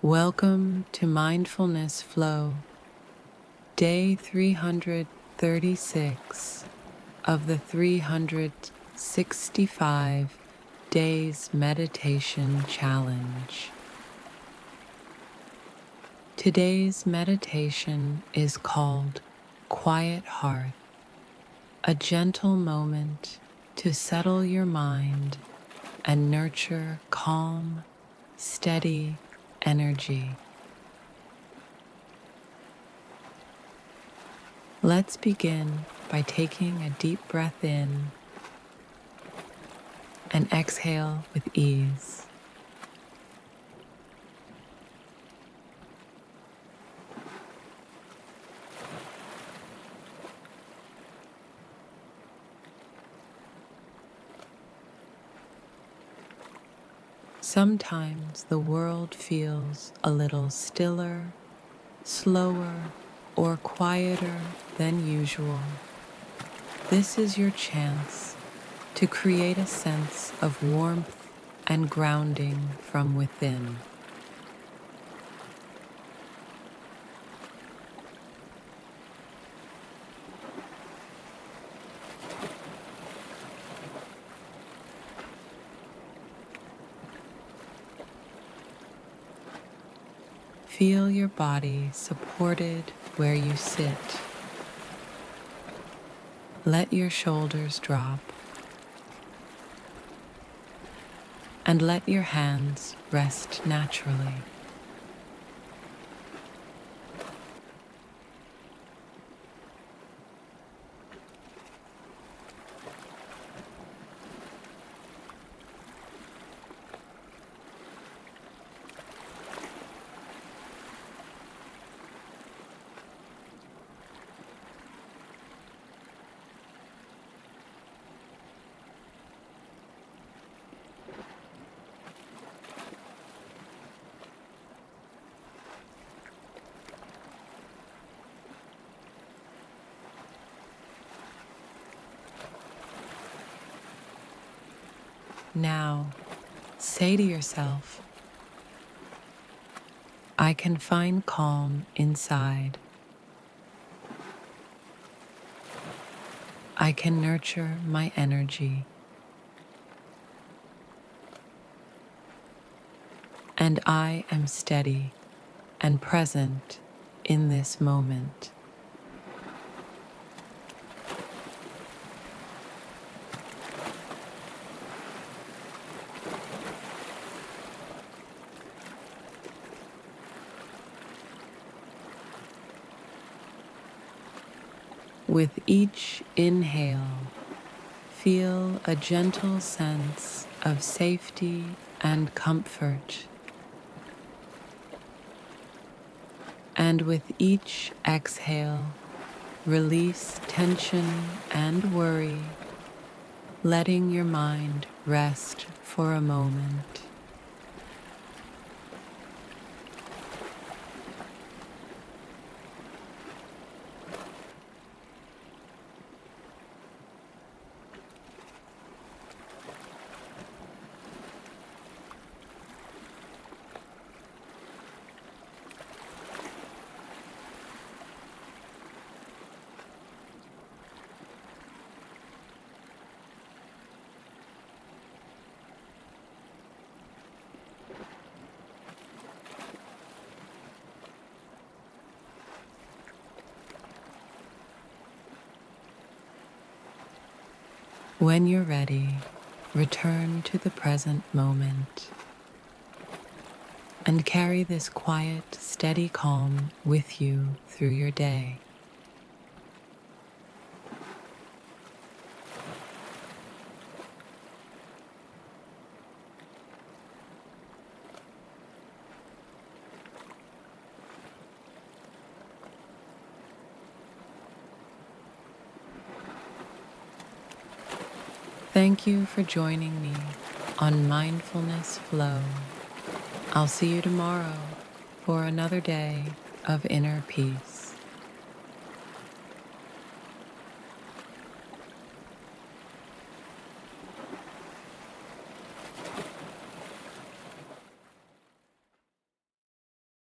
Welcome to Mindfulness Flow, day 336 of the 365 Days Meditation Challenge. Today's meditation is called Quiet Hearth, a gentle moment to settle your mind and nurture calm, steady energy. Let's begin by taking a deep breath in and exhale with ease. Sometimes the world feels a little stiller, slower, or quieter than usual. This is your chance to create a sense of warmth and grounding from within. Feel your body supported where you sit. Let your shoulders drop and let your hands rest naturally. Now, say to yourself, I can find calm inside. I can nurture my energy. And I am steady and present in this moment. With each inhale, feel a gentle sense of safety and comfort. And with each exhale, release tension and worry, letting your mind rest for a moment. When you're ready, return to the present moment and carry this quiet, steady calm with you through your day. Thank you for joining me on Mindfulness Flow. I'll see you tomorrow for another day of inner peace.